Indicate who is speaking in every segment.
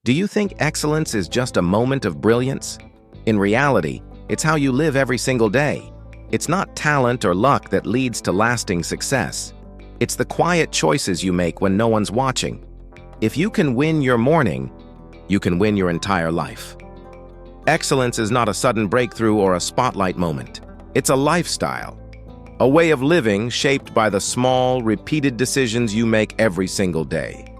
Speaker 1: Do you think excellence is just a moment of brilliance? In reality, it's how you live every single day. It's not talent or luck that leads to lasting success. It's the quiet choices you make when no one's watching. If you can win your morning, you can win your entire life. Excellence is not a sudden breakthrough or a spotlight moment. It's a lifestyle, a way of living shaped by the small, repeated decisions you make every single day.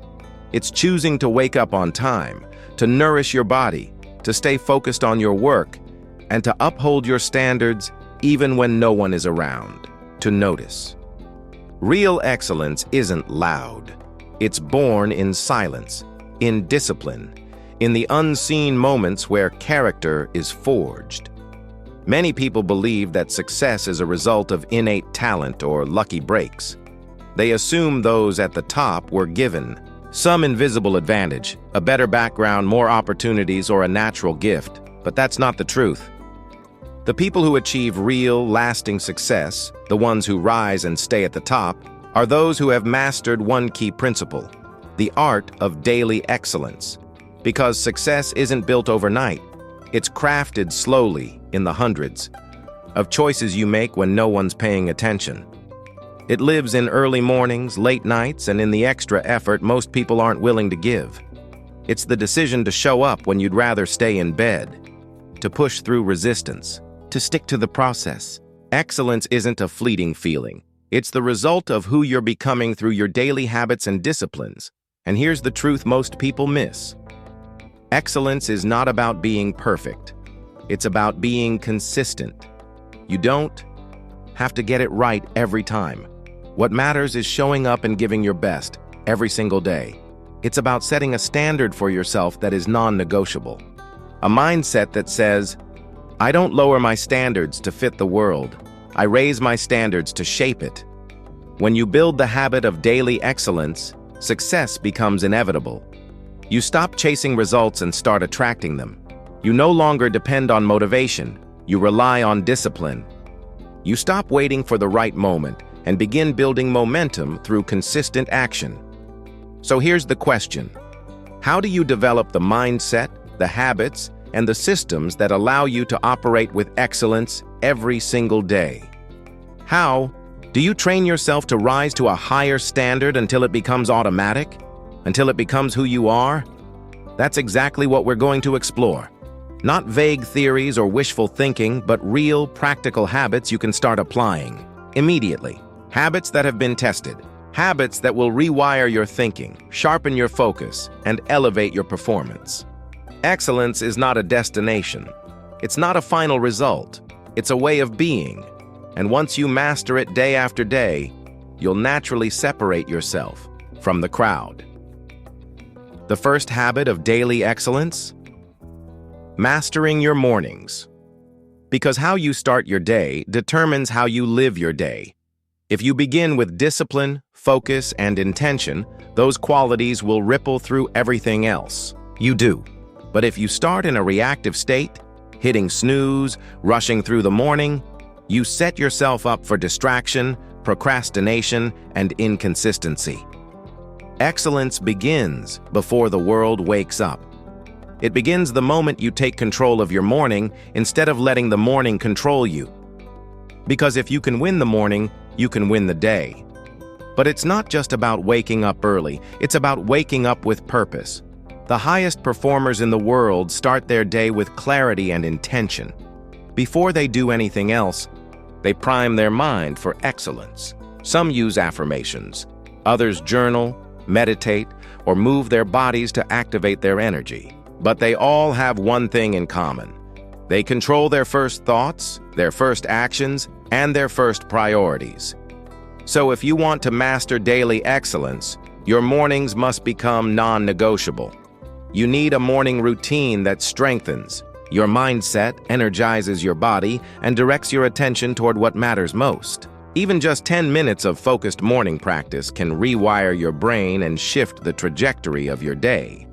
Speaker 1: It's choosing to wake up on time, to nourish your body, to stay focused on your work, and to uphold your standards even when no one is around to notice. Real excellence isn't loud. It's born in silence, in discipline, in the unseen moments where character is forged. Many people believe that success is a result of innate talent or lucky breaks. They assume those at the top were given some invisible advantage, a better background, more opportunities, or a natural gift, but that's not the truth. The people who achieve real, lasting success, the ones who rise and stay at the top, are those who have mastered one key principle: the art of daily excellence. Because success isn't built overnight, it's crafted slowly in the hundreds of choices you make when no one's paying attention. It lives in early mornings, late nights, and in the extra effort most people aren't willing to give. It's the decision to show up when you'd rather stay in bed, to push through resistance, to stick to the process. Excellence isn't a fleeting feeling. It's the result of who you're becoming through your daily habits and disciplines. And here's the truth most people miss. Excellence is not about being perfect. It's about being consistent. You don't have to get it right every time. What matters is showing up and giving your best every single day. It's about setting a standard for yourself that is non-negotiable. A mindset that says, I don't lower my standards to fit the world. I raise my standards to shape it. When you build the habit of daily excellence, success becomes inevitable. You stop chasing results and start attracting them. You no longer depend on motivation. You rely on discipline. You stop waiting for the right moment and begin building momentum through consistent action. So here's the question. How do you develop the mindset, the habits, and the systems that allow you to operate with excellence every single day? How do you train yourself to rise to a higher standard until it becomes automatic? Until it becomes who you are? That's exactly what we're going to explore. Not vague theories or wishful thinking, but real, practical habits you can start applying immediately. Habits that have been tested. Habits that will rewire your thinking, sharpen your focus, and elevate your performance. Excellence is not a destination. It's not a final result. It's a way of being. And once you master it day after day, you'll naturally separate yourself from the crowd. The first habit of daily excellence? Mastering your mornings. Because how you start your day determines how you live your day. If you begin with discipline, focus, and intention, those qualities will ripple through everything else you do. But if you start in a reactive state, hitting snooze, rushing through the morning, you set yourself up for distraction, procrastination, and inconsistency. Excellence begins before the world wakes up. It begins the moment you take control of your morning instead of letting the morning control you. Because if you can win the morning, you can win the day. But it's not just about waking up early, it's about waking up with purpose. The highest performers in the world start their day with clarity and intention. Before they do anything else, they prime their mind for excellence. Some use affirmations, others journal, meditate, or move their bodies to activate their energy. But they all have one thing in common. They control their first thoughts, their first actions, and their first priorities. So if you want to master daily excellence, your mornings must become non-negotiable. You need a morning routine that strengthens your mindset, energizes your body, and directs your attention toward what matters most. Even just 10 minutes of focused morning practice can rewire your brain and shift the trajectory of your day.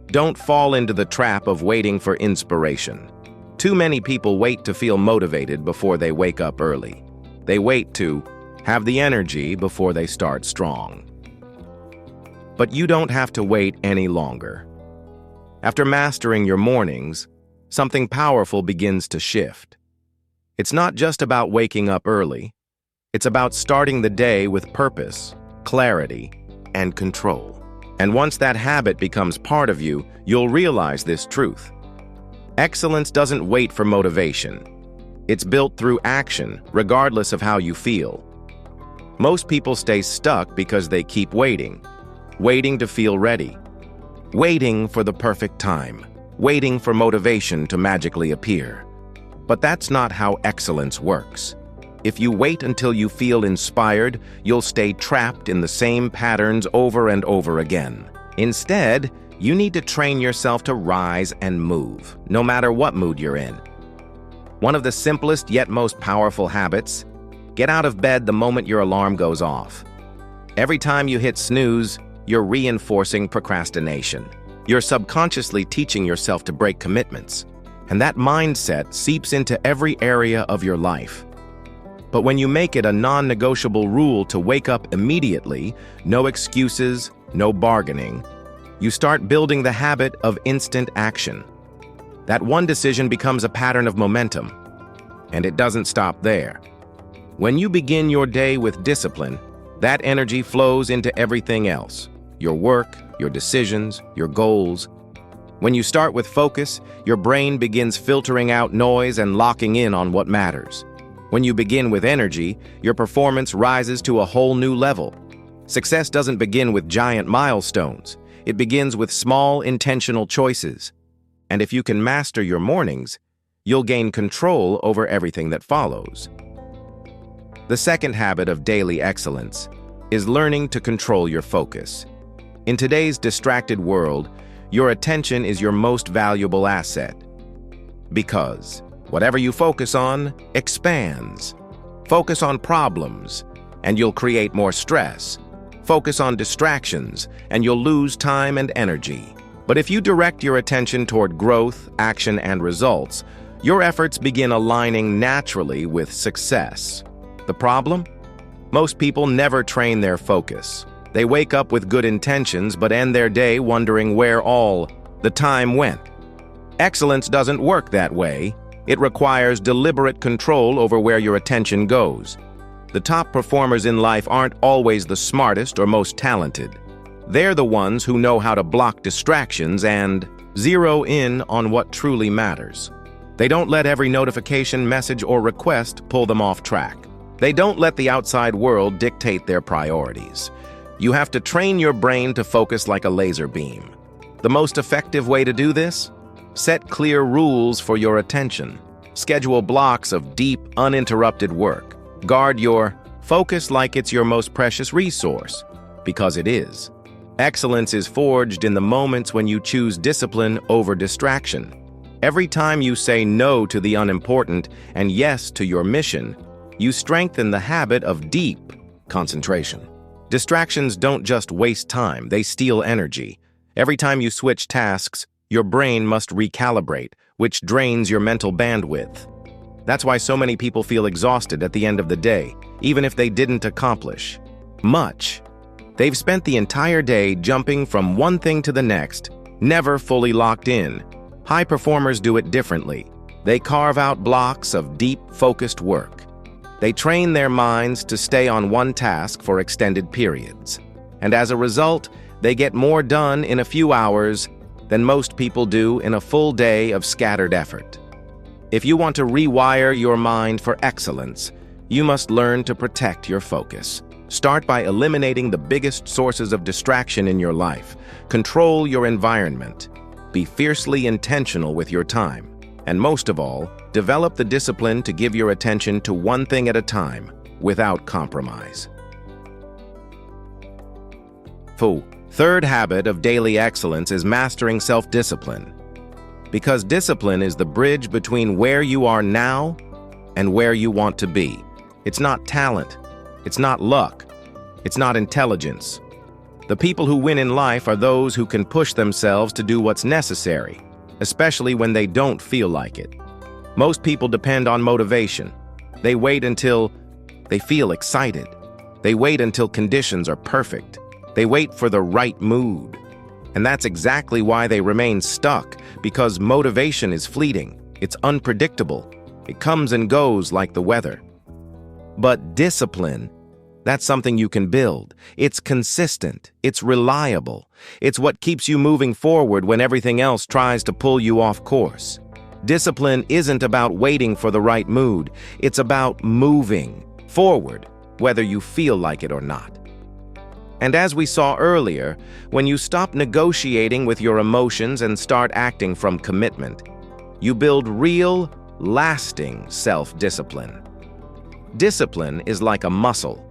Speaker 1: Don't fall into the trap of waiting for inspiration. Too many people wait to feel motivated before they wake up early. They wait to have the energy before they start strong. But you don't have to wait any longer. After mastering your mornings, something powerful begins to shift. It's not just about waking up early. It's about starting the day with purpose, clarity, and control. And once that habit becomes part of you, you'll realize this truth. Excellence doesn't wait for motivation. It's built through action, regardless of how you feel. Most people stay stuck because they keep waiting to feel ready, waiting for the perfect time, waiting for motivation to magically appear. But that's not how excellence works. If you wait until you feel inspired, you'll stay trapped in the same patterns over and over again. Instead, you need to train yourself to rise and move, no matter what mood you're in. One of the simplest yet most powerful habits: get out of bed the moment your alarm goes off. Every time you hit snooze, you're reinforcing procrastination. You're subconsciously teaching yourself to break commitments, and that mindset seeps into every area of your life. But when you make it a non-negotiable rule to wake up immediately, no excuses, no bargaining, you start building the habit of instant action. That one decision becomes a pattern of momentum, and it doesn't stop there. When you begin your day with discipline, that energy flows into everything else: your work, your decisions, your goals. When you start with focus, your brain begins filtering out noise and locking in on what matters. When you begin with energy, your performance rises to a whole new level. Success doesn't begin with giant milestones. It begins with small, intentional choices. And if you can master your mornings, you'll gain control over everything that follows. The second habit of daily excellence is learning to control your focus. In today's distracted world, your attention is your most valuable asset. Because whatever you focus on expands. Focus on problems, and you'll create more stress. Focus on distractions, and you'll lose time and energy. But if you direct your attention toward growth, action, and results, your efforts begin aligning naturally with success. The problem? Most people never train their focus. They wake up with good intentions but end their day wondering where all the time went. Excellence doesn't work that way. It requires deliberate control over where your attention goes. The top performers in life aren't always the smartest or most talented. They're the ones who know how to block distractions and zero in on what truly matters. They don't let every notification, message, or request pull them off track. They don't let the outside world dictate their priorities. You have to train your brain to focus like a laser beam. The most effective way to do this? Set clear rules for your attention. Schedule blocks of deep, uninterrupted work. Guard your focus like it's your most precious resource, because it is. Excellence is forged in the moments when you choose discipline over distraction. Every time you say no to the unimportant and yes to your mission, you strengthen the habit of deep concentration. Distractions don't just waste time, they steal energy. Every time you switch tasks, your brain must recalibrate, which drains your mental bandwidth. That's why so many people feel exhausted at the end of the day, even if they didn't accomplish much. They've spent the entire day jumping from one thing to the next, never fully locked in. High performers do it differently. They carve out blocks of deep, focused work. They train their minds to stay on one task for extended periods. And as a result, they get more done in a few hours than most people do in a full day of scattered effort. If you want to rewire your mind for excellence, you must learn to protect your focus. Start by eliminating the biggest sources of distraction in your life. Control your environment. Be fiercely intentional with your time. And most of all, develop the discipline to give your attention to one thing at a time, without compromise. Third habit of daily excellence is mastering self-discipline. Because discipline is the bridge between where you are now and where you want to be. It's not talent. It's not luck. It's not intelligence. The people who win in life are those who can push themselves to do what's necessary, especially when they don't feel like it. Most people depend on motivation. They wait until they feel excited. They wait until conditions are perfect. They wait for the right mood. And that's exactly why they remain stuck, because motivation is fleeting, it's unpredictable, it comes and goes like the weather. But discipline, that's something you can build. It's consistent, it's reliable, it's what keeps you moving forward when everything else tries to pull you off course. Discipline isn't about waiting for the right mood, it's about moving forward, whether you feel like it or not. And as we saw earlier, when you stop negotiating with your emotions and start acting from commitment, you build real, lasting self-discipline. Discipline is like a muscle.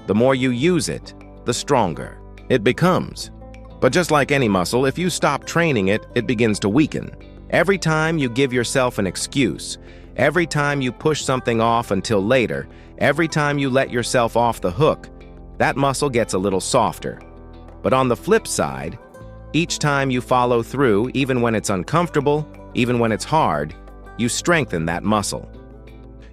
Speaker 1: The more you use it, the stronger it becomes. But just like any muscle, if you stop training it, it begins to weaken. Every time you give yourself an excuse, every time you push something off until later, every time you let yourself off the hook, that muscle gets a little softer. But on the flip side, each time you follow through, even when it's uncomfortable, even when it's hard, you strengthen that muscle.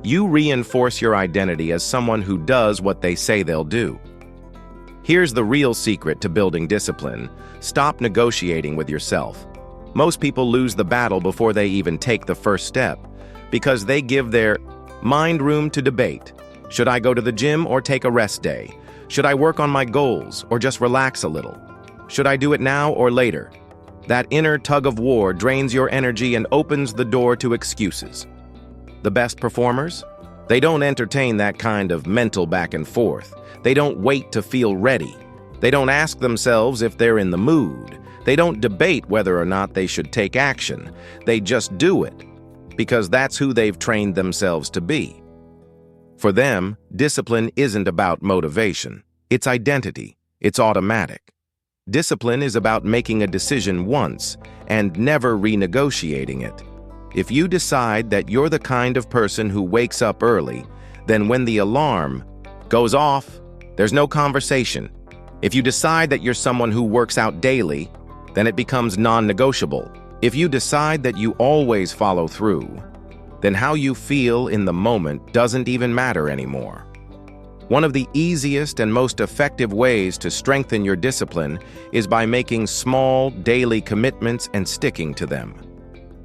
Speaker 1: You reinforce your identity as someone who does what they say they'll do. Here's the real secret to building discipline: stop negotiating with yourself. Most people lose the battle before they even take the first step, because they give their mind room to debate. Should I go to the gym or take a rest day? Should I work on my goals or just relax a little? Should I do it now or later? That inner tug of war drains your energy and opens the door to excuses. The best performers? They don't entertain that kind of mental back and forth. They don't wait to feel ready. They don't ask themselves if they're in the mood. They don't debate whether or not they should take action. They just do it, because that's who they've trained themselves to be. For them, discipline isn't about motivation. It's identity. It's automatic. Discipline is about making a decision once and never renegotiating it. If you decide that you're the kind of person who wakes up early, then when the alarm goes off, there's no conversation. If you decide that you're someone who works out daily, then it becomes non-negotiable. If you decide that you always follow through, then how you feel in the moment doesn't even matter anymore. One of the easiest and most effective ways to strengthen your discipline is by making small, daily commitments and sticking to them.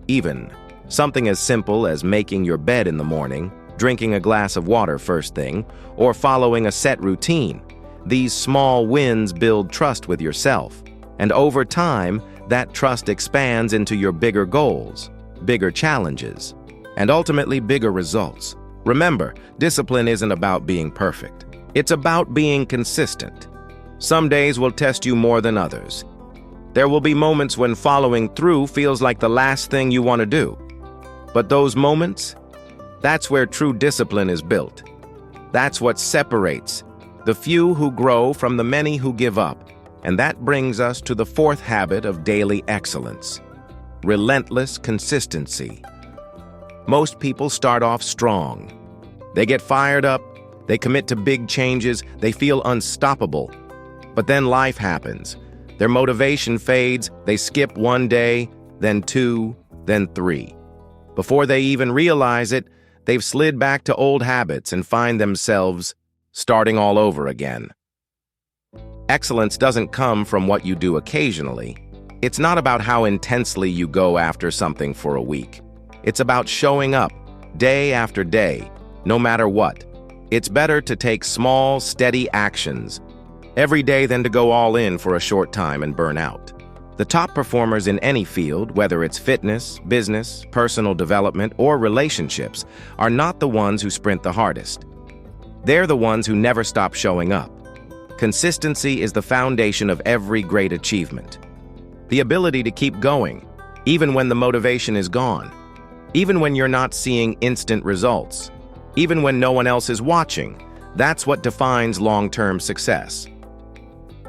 Speaker 1: Even something as simple as making your bed in the morning, drinking a glass of water first thing, or following a set routine. These small wins build trust with yourself, and over time, that trust expands into your bigger goals, bigger challenges, and ultimately bigger results. Remember, discipline isn't about being perfect. It's about being consistent. Some days will test you more than others. There will be moments when following through feels like the last thing you want to do. But those moments, that's where true discipline is built. That's what separates the few who grow from the many who give up. And that brings us to the fourth habit of daily excellence: relentless consistency. Most people start off strong. They get fired up, they commit to big changes, they feel unstoppable. But then life happens. Their motivation fades, they skip one day, then two, then three. Before they even realize it, they've slid back to old habits and find themselves starting all over again. Excellence doesn't come from what you do occasionally. It's not about how intensely you go after something for a week. It's about showing up day after day, no matter what. It's better to take small, steady actions every day than to go all in for a short time and burn out. The top performers in any field, whether it's fitness, business, personal development, or relationships, are not the ones who sprint the hardest. They're the ones who never stop showing up. Consistency is the foundation of every great achievement. The ability to keep going, even when the motivation is gone, even when you're not seeing instant results, even when no one else is watching, that's what defines long-term success.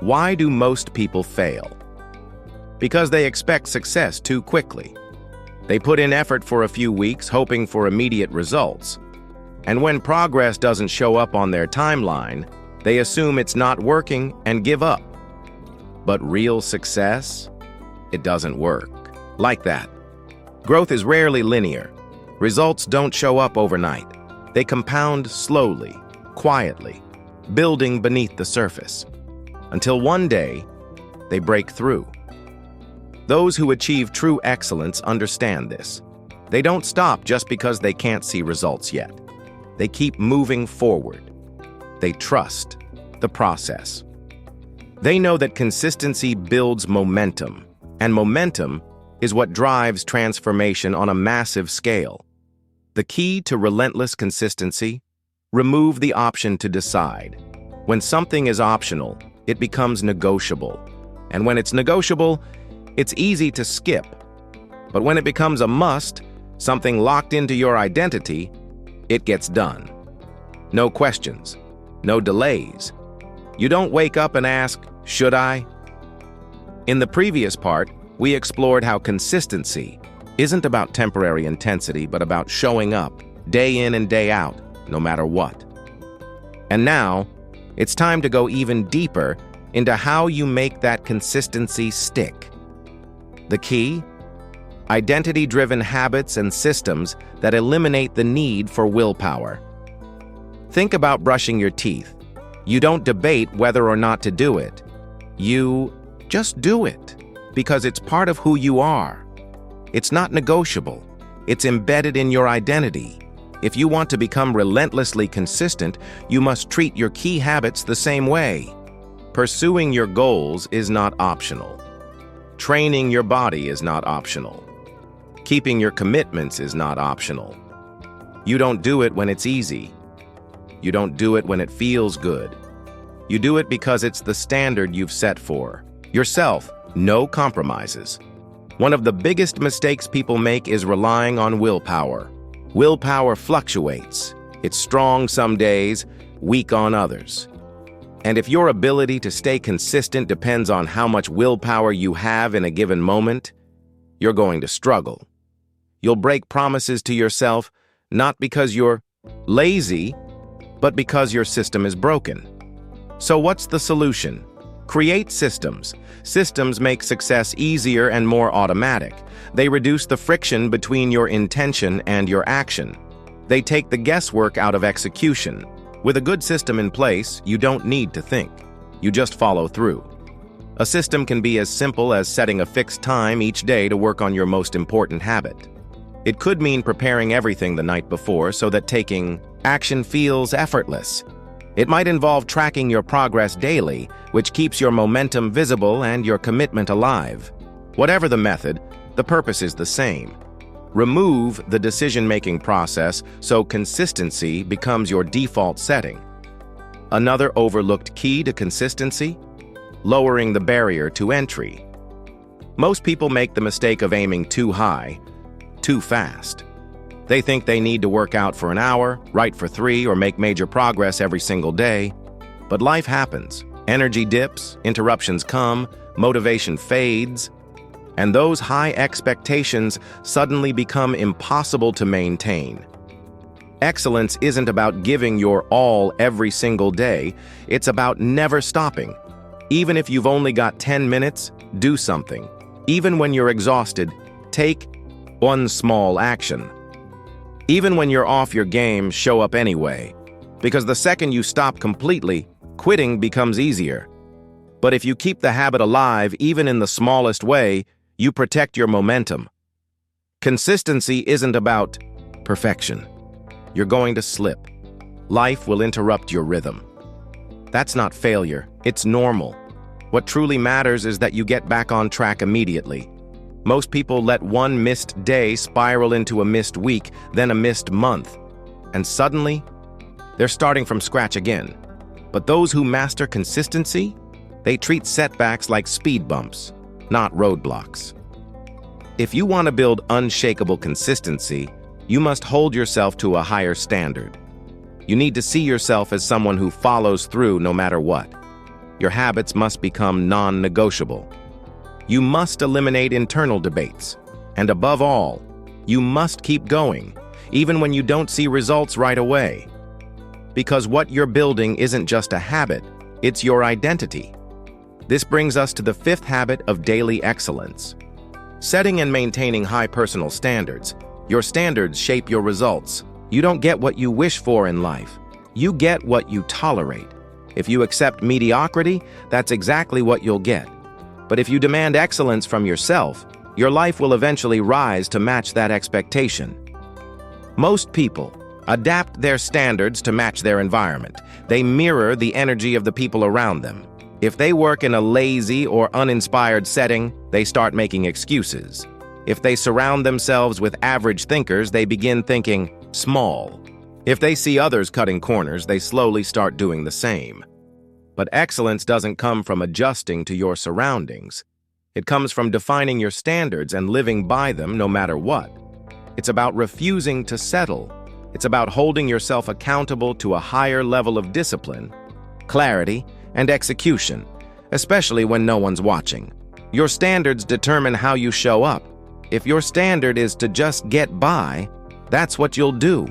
Speaker 1: Why do most people fail? Because they expect success too quickly. They put in effort for a few weeks, hoping for immediate results. And when progress doesn't show up on their timeline, they assume it's not working and give up. But real success? It doesn't work like that. Growth is rarely linear. Results don't show up overnight. They compound slowly, quietly, building beneath the surface, until one day they break through. Those who achieve true excellence understand this. They don't stop just because they can't see results yet. They keep moving forward. They trust the process. They know that consistency builds momentum, and momentum is what drives transformation on a massive scale. The key to relentless consistency: remove the option to decide. When something is optional, it becomes negotiable. And when it's negotiable, it's easy to skip. But when it becomes a must, something locked into your identity, it gets done. No questions, no delays. You don't wake up and ask, "Should I?" In the previous part, we explored how consistency isn't about temporary intensity, but about showing up, day in and day out, no matter what. And now, it's time to go even deeper into how you make that consistency stick. The key? Identity-driven habits and systems that eliminate the need for willpower. Think about brushing your teeth. You don't debate whether or not to do it. You just do it, because it's part of who you are. It's not negotiable. It's embedded in your identity. If you want to become relentlessly consistent, you must treat your key habits the same way. Pursuing your goals is not optional. Training your body is not optional. Keeping your commitments is not optional. You don't do it when it's easy. You don't do it when it feels good. You do it because it's the standard you've set for yourself. No compromises. One of the biggest mistakes people make is relying on willpower. Willpower fluctuates. It's strong some days, weak on others. And if your ability to stay consistent depends on how much willpower you have in a given moment, you're going to struggle. You'll break promises to yourself, not because you're lazy, but because your system is broken. So what's the solution? Create systems. Systems make success easier and more automatic. They reduce the friction between your intention and your action. They take the guesswork out of execution. With a good system in place, you don't need to think. You just follow through. A system can be as simple as setting a fixed time each day to work on your most important habit. It could mean preparing everything the night before so that taking action feels effortless. It might involve tracking your progress daily, which keeps your momentum visible and your commitment alive. Whatever the method, the purpose is the same. Remove the decision-making process so consistency becomes your default setting. Another overlooked key to consistency? Lowering the barrier to entry. Most people make the mistake of aiming too high, too fast. They think they need to work out for an hour, write for 3, or make major progress every single day. But life happens. Energy dips, interruptions come, motivation fades, and those high expectations suddenly become impossible to maintain. Excellence isn't about giving your all every single day. It's about never stopping. Even if you've only got 10 minutes, do something. Even when you're exhausted, take one small action. Even when you're off your game, show up anyway. Because the second you stop completely, quitting becomes easier. But if you keep the habit alive, even in the smallest way, you protect your momentum. Consistency isn't about perfection. You're going to slip. Life will interrupt your rhythm. That's not failure, it's normal. What truly matters is that you get back on track immediately. Most people let one missed day spiral into a missed week, then a missed month. And suddenly, they're starting from scratch again. But those who master consistency, they treat setbacks like speed bumps, not roadblocks. If you want to build unshakable consistency, you must hold yourself to a higher standard. You need to see yourself as someone who follows through no matter what. Your habits must become non-negotiable. You must eliminate internal debates. And above all, you must keep going, even when you don't see results right away. Because what you're building isn't just a habit, it's your identity. This brings us to the 5th habit of daily excellence. Setting and maintaining high personal standards. Your standards shape your results. You don't get what you wish for in life. You get what you tolerate. If you accept mediocrity, that's exactly what you'll get. But if you demand excellence from yourself, your life will eventually rise to match that expectation. Most people adapt their standards to match their environment. They mirror the energy of the people around them. If they work in a lazy or uninspired setting, they start making excuses. If they surround themselves with average thinkers, they begin thinking small. If they see others cutting corners, they slowly start doing the same. But excellence doesn't come from adjusting to your surroundings. It comes from defining your standards and living by them no matter what. It's about refusing to settle. It's about holding yourself accountable to a higher level of discipline, clarity, and execution, especially when no one's watching. Your standards determine how you show up. If your standard is to just get by, that's what you'll do.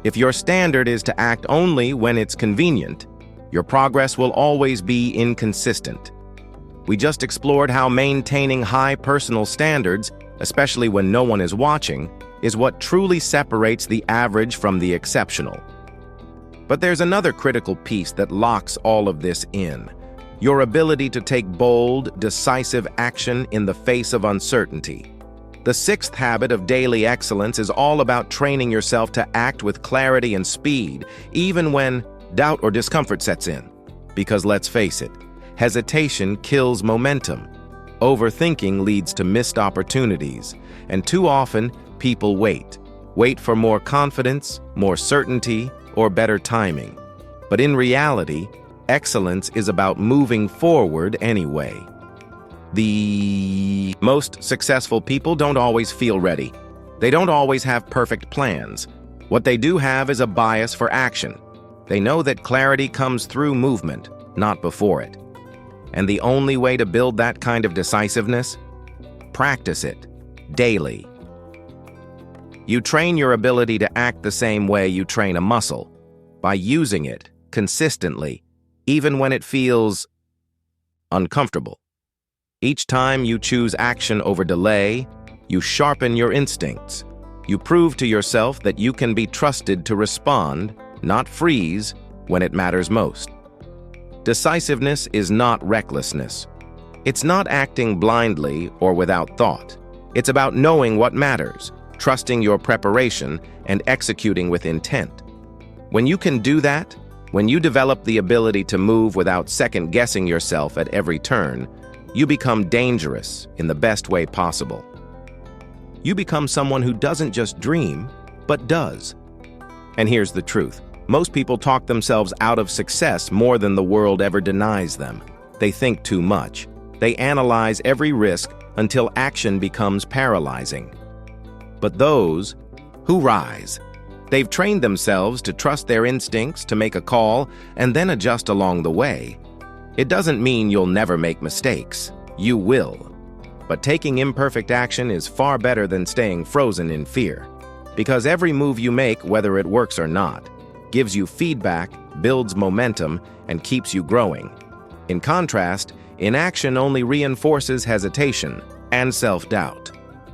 Speaker 1: If your standard is to act only when it's convenient, your progress will always be inconsistent. We just explored how maintaining high personal standards, especially when no one is watching, is what truly separates the average from the exceptional. But there's another critical piece that locks all of this in: your ability to take bold, decisive action in the face of uncertainty. The sixth habit of daily excellence is all about training yourself to act with clarity and speed, even when doubt or discomfort sets in. Because let's face it, hesitation kills momentum. Overthinking leads to missed opportunities, and too often, people wait for more confidence, more certainty, or better timing. But in reality, excellence is about moving forward anyway. The most successful people don't always feel ready. They don't always have perfect plans. What they do have is a bias for action. They know that clarity comes through movement, not before it. And the only way to build that kind of decisiveness? Practice it daily. You train your ability to act the same way you train a muscle, by using it consistently, even when it feels uncomfortable. Each time you choose action over delay, you sharpen your instincts. You prove to yourself that you can be trusted to respond, not freeze, when it matters most. Decisiveness is not recklessness. It's not acting blindly or without thought. It's about knowing what matters, trusting your preparation, and executing with intent. When you can do that, when you develop the ability to move without second-guessing yourself at every turn, you become dangerous in the best way possible. You become someone who doesn't just dream, but does. And here's the truth. Most people talk themselves out of success more than the world ever denies them. They think too much. They analyze every risk until action becomes paralyzing. But those who rise, they've trained themselves to trust their instincts, to make a call, and then adjust along the way. It doesn't mean you'll never make mistakes. You will. But taking imperfect action is far better than staying frozen in fear. Because every move you make, whether it works or not, gives you feedback, builds momentum, and keeps you growing. In contrast, inaction only reinforces hesitation and self-doubt.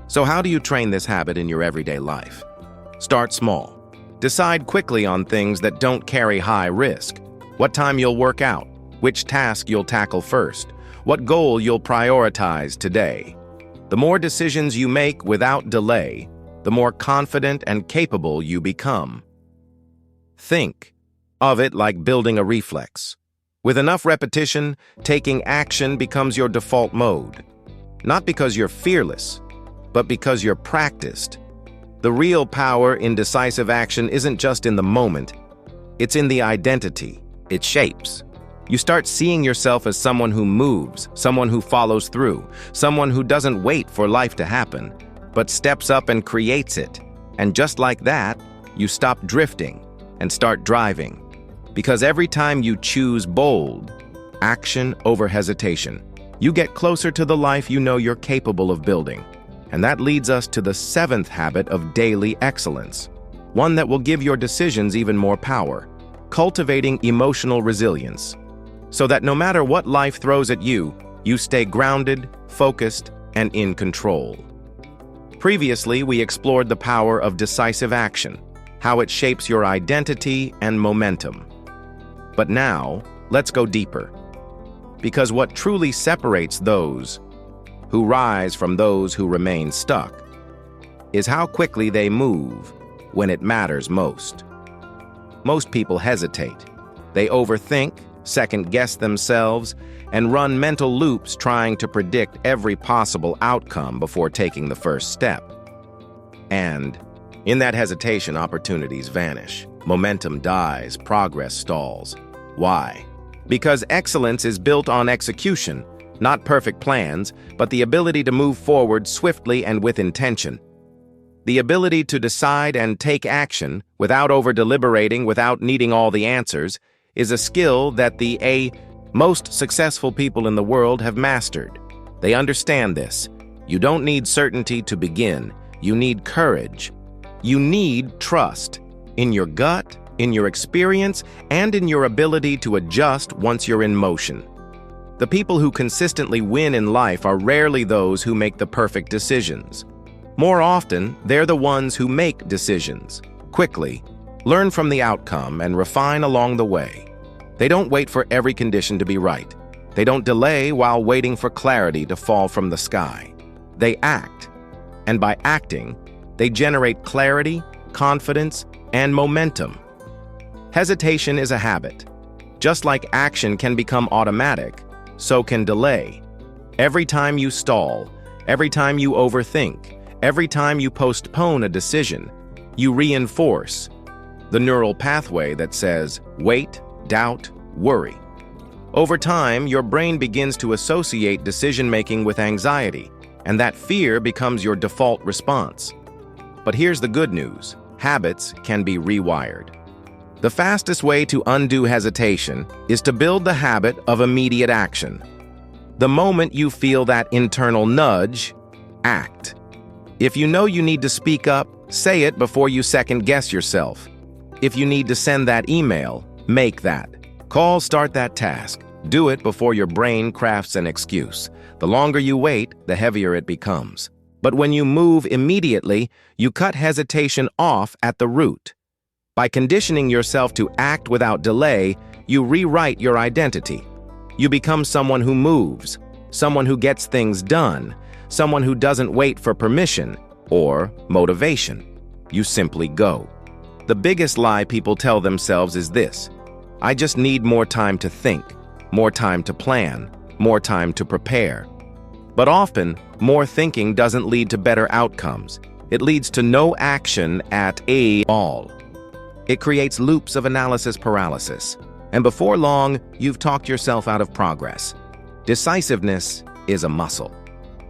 Speaker 1: So how do you train this habit in your everyday life? Start small. Decide quickly on things that don't carry high risk. What time you'll work out, which task you'll tackle first, what goal you'll prioritize today. The more decisions you make without delay, the more confident and capable you become. Think of it like building a reflex. With enough repetition, taking action becomes your default mode. Not because you're fearless, but because you're practiced. The real power in decisive action isn't just in the moment, it's in the identity it shapes. You start seeing yourself as someone who moves, someone who follows through, someone who doesn't wait for life to happen, but steps up and creates it. And just like that, you stop drifting and start driving. Because every time you choose bold, action over hesitation, you get closer to the life you know you're capable of building. And that leads us to the seventh habit of daily excellence, one that will give your decisions even more power: cultivating emotional resilience. So that no matter what life throws at you, you stay grounded, focused, and in control. Previously, we explored the power of decisive action, how it shapes your identity and momentum. But now, let's go deeper. Because what truly separates those who rise from those who remain stuck, is how quickly they move when it matters most. Most people hesitate. They overthink, second-guess themselves, and run mental loops trying to predict every possible outcome before taking the first step. And in that hesitation, opportunities vanish. Momentum dies, progress stalls. Why? Because excellence is built on execution, not perfect plans, but the ability to move forward swiftly and with intention. The ability to decide and take action without over-deliberating, without needing all the answers, is a skill that the most successful people in the world have mastered. They understand this. You don't need certainty to begin. You need courage. You need trust in your gut, in your experience, and in your ability to adjust once you're in motion. The people who consistently win in life are rarely those who make the perfect decisions. More often, they're the ones who make decisions quickly, learn from the outcome, and refine along the way. They don't wait for every condition to be right. They don't delay while waiting for clarity to fall from the sky. They act, and by acting, they generate clarity, confidence, and momentum. Hesitation is a habit. Just like action can become automatic, so can delay. Every time you stall, every time you overthink, every time you postpone a decision, you reinforce the neural pathway that says, wait, doubt, worry. Over time, your brain begins to associate decision-making with anxiety, and that fear becomes your default response. But here's the good news. Habits can be rewired. The fastest way to undo hesitation is to build the habit of immediate action. The moment you feel that internal nudge, act. If you know you need to speak up, say it before you second-guess yourself. If you need to send that email, make that. Start that task. Do it before your brain crafts an excuse. The longer you wait, the heavier it becomes. But when you move immediately, you cut hesitation off at the root. By conditioning yourself to act without delay, you rewrite your identity. You become someone who moves, someone who gets things done, someone who doesn't wait for permission or motivation. You simply go. The biggest lie people tell themselves is this: I just need more time to think, more time to plan, more time to prepare. But often, more thinking doesn't lead to better outcomes. It leads to no action at all. It creates loops of analysis paralysis. And before long, you've talked yourself out of progress. Decisiveness is a muscle.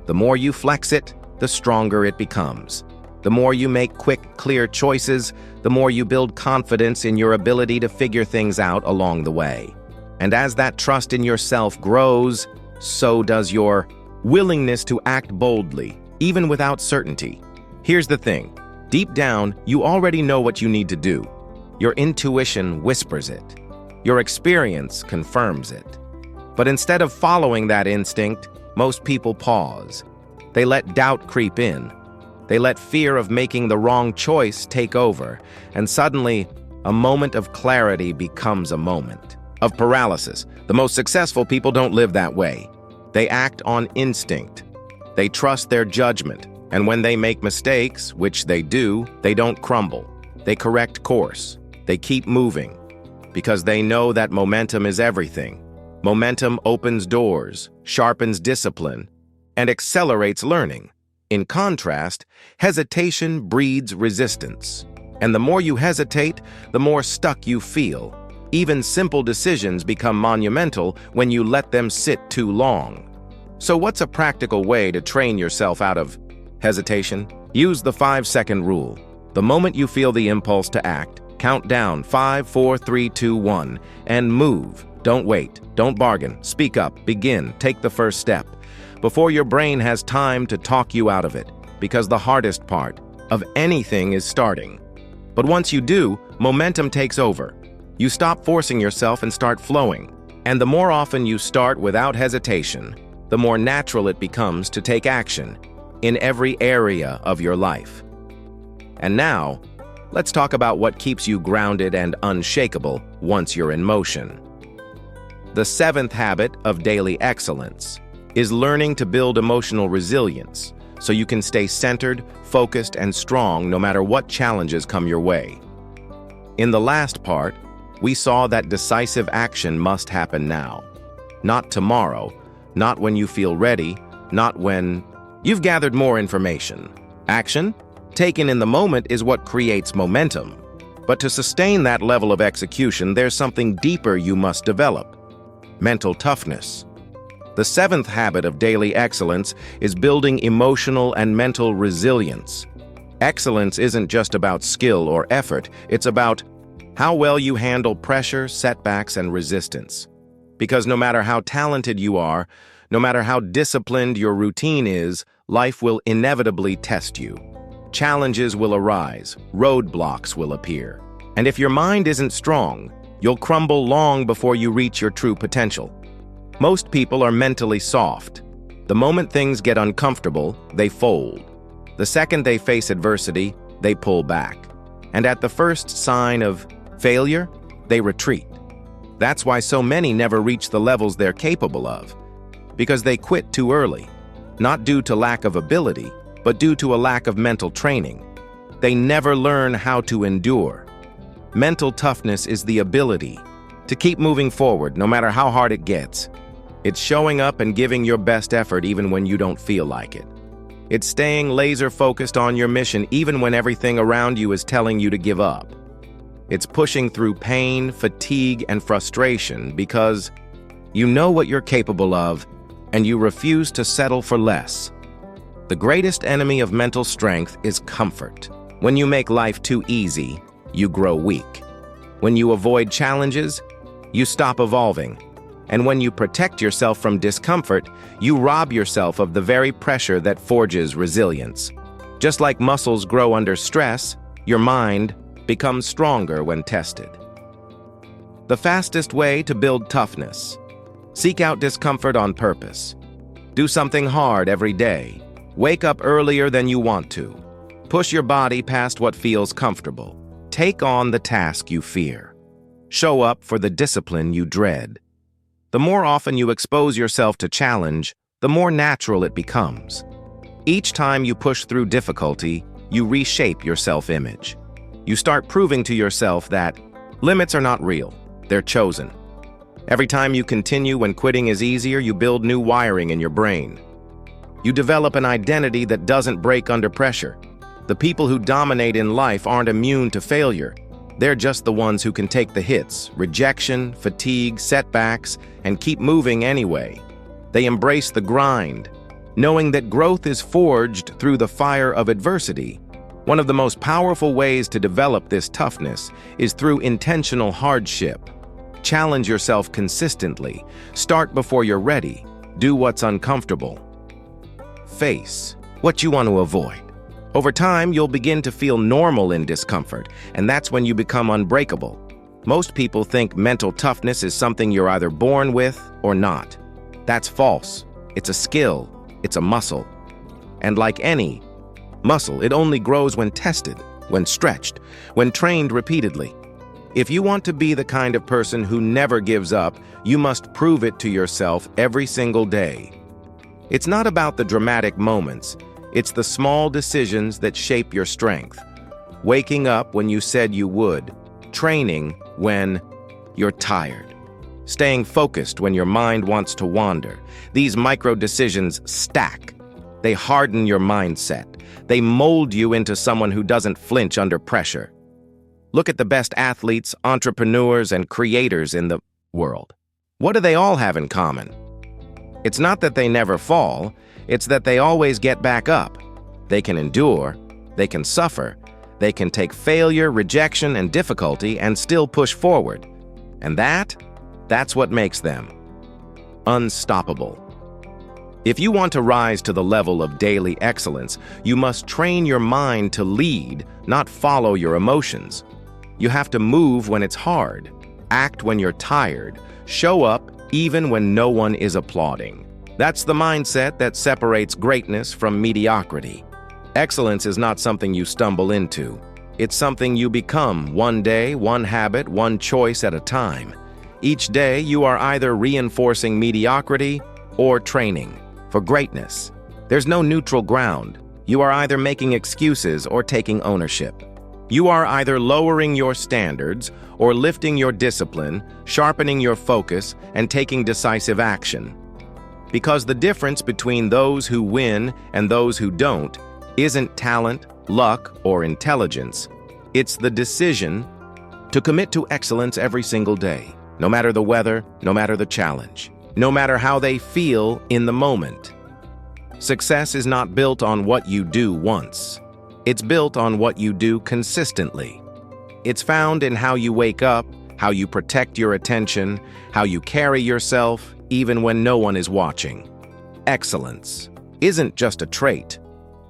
Speaker 1: The more you flex it, the stronger it becomes. The more you make quick, clear choices, the more you build confidence in your ability to figure things out along the way. And as that trust in yourself grows, so does your willingness to act boldly, even without certainty. Here's the thing. Deep down, you already know what you need to do. Your intuition whispers it. Your experience confirms it. But instead of following that instinct, most people pause. They let doubt creep in. They let fear of making the wrong choice take over, and suddenly, a moment of clarity becomes a moment of paralysis. The most successful people don't live that way. They act on instinct. They trust their judgment, and when they make mistakes, which they do, they don't crumble. They correct course. They keep moving, because they know that momentum is everything. Momentum opens doors, sharpens discipline, and accelerates learning. In contrast, hesitation breeds resistance. And the more you hesitate, the more stuck you feel. Even simple decisions become monumental when you let them sit too long. So what's a practical way to train yourself out of hesitation? Use the 5-second rule. The moment you feel the impulse to act, count down 5, 4, 3, 2, 1, and move. Don't wait. Don't bargain. Speak up. Begin. Take the first step before your brain has time to talk you out of it, because the hardest part of anything is starting. But once you do, momentum takes over. You stop forcing yourself and start flowing. And the more often you start without hesitation, the more natural it becomes to take action in every area of your life. And now, let's talk about what keeps you grounded and unshakable once you're in motion. The 7th habit of daily excellence is learning to build emotional resilience so you can stay centered, focused, and strong no matter what challenges come your way. In the last part, we saw that decisive action must happen now. Not tomorrow, not when you feel ready, not when you've gathered more information. Action, taken in the moment, is what creates momentum. But to sustain that level of execution, there's something deeper you must develop: mental toughness. The seventh habit of daily excellence is building emotional and mental resilience. Excellence isn't just about skill or effort, it's about how well you handle pressure, setbacks, and resistance. Because no matter how talented you are, no matter how disciplined your routine is, life will inevitably test you. Challenges will arise, roadblocks will appear. And if your mind isn't strong, you'll crumble long before you reach your true potential. Most people are mentally soft. The moment things get uncomfortable, they fold. The second they face adversity, they pull back. And at the first sign of failure, they retreat. That's why so many never reach the levels they're capable of, because they quit too early, not due to lack of ability, but due to a lack of mental training. They never learn how to endure. Mental toughness is the ability to keep moving forward no matter how hard it gets. It's showing up and giving your best effort even when you don't feel like it. It's staying laser-focused on your mission even when everything around you is telling you to give up. It's pushing through pain, fatigue, and frustration because you know what you're capable of and you refuse to settle for less. The greatest enemy of mental strength is comfort. When you make life too easy, you grow weak. When you avoid challenges, you stop evolving. And when you protect yourself from discomfort, you rob yourself of the very pressure that forges resilience. Just like muscles grow under stress, your mind becomes stronger when tested. The fastest way to build toughness: seek out discomfort on purpose. Do something hard every day. Wake up earlier than you want to. Push your body past what feels comfortable. Take on the task you fear. Show up for the discipline you dread. The more often you expose yourself to challenge, the more natural it becomes. Each time you push through difficulty, you reshape your self-image. You start proving to yourself that limits are not real, they're chosen. Every time you continue when quitting is easier, you build new wiring in your brain. You develop an identity that doesn't break under pressure. The people who dominate in life aren't immune to failure. They're just the ones who can take the hits, rejection, fatigue, setbacks, and keep moving anyway. They embrace the grind, knowing that growth is forged through the fire of adversity. One of the most powerful ways to develop this toughness is through intentional hardship. Challenge yourself consistently. Start before you're ready. Do what's uncomfortable. Face what you want to avoid. Over time, you'll begin to feel normal in discomfort, and that's when you become unbreakable. Most people think mental toughness is something you're either born with or not. That's false. It's a skill. It's a muscle. And like any muscle, it only grows when tested, when stretched, when trained repeatedly. If you want to be the kind of person who never gives up, you must prove it to yourself every single day. It's not about the dramatic moments. It's the small decisions that shape your strength. Waking up when you said you would. Training when you're tired. Staying focused when your mind wants to wander. These micro decisions stack. They harden your mindset. They mold you into someone who doesn't flinch under pressure. Look at the best athletes, entrepreneurs, and creators in the world. What do they all have in common? It's not that they never fall. It's that they always get back up. They can endure, they can suffer, they can take failure, rejection, and difficulty and still push forward. And that's what makes them unstoppable. If you want to rise to the level of daily excellence, you must train your mind to lead, not follow your emotions. You have to move when it's hard, act when you're tired, show up even when no one is applauding. That's the mindset that separates greatness from mediocrity. Excellence is not something you stumble into. It's something you become, one day, one habit, one choice at a time. Each day, you are either reinforcing mediocrity or training. for greatness. There's no neutral ground. You are either making excuses or taking ownership. You are either lowering your standards or lifting your discipline, sharpening your focus, and taking decisive action. Because the difference between those who win and those who don't isn't talent, luck, or intelligence. It's the decision to commit to excellence every single day, no matter the weather, no matter the challenge, no matter how they feel in the moment. Success is not built on what you do once. It's built on what you do consistently. It's found in how you wake up, how you protect your attention, how you carry yourself, even when no one is watching. Excellence isn't just a trait.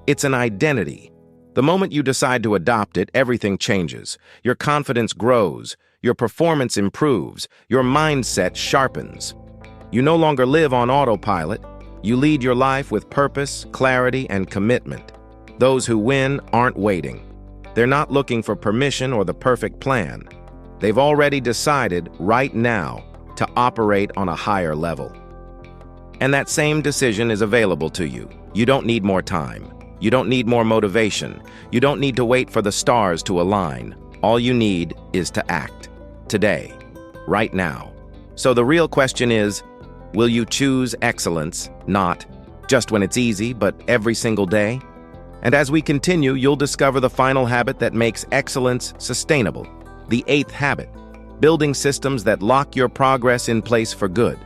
Speaker 1: It's an identity. The moment you decide to adopt it, everything changes. Your confidence grows, your performance improves, your mindset sharpens. You no longer live on autopilot. You lead your life with purpose, clarity, and commitment. Those who win aren't waiting. They're not looking for permission or the perfect plan. They've already decided right now to operate on a higher level. And that same decision is available to you. You don't need more time. You don't need more motivation. You don't need to wait for the stars to align. All you need is to act. Today. Right now. So the real question is, will you choose excellence, not just when it's easy, but every single day? And as we continue, you'll discover the final habit that makes excellence sustainable. The 8th habit, building systems that lock your progress in place for good.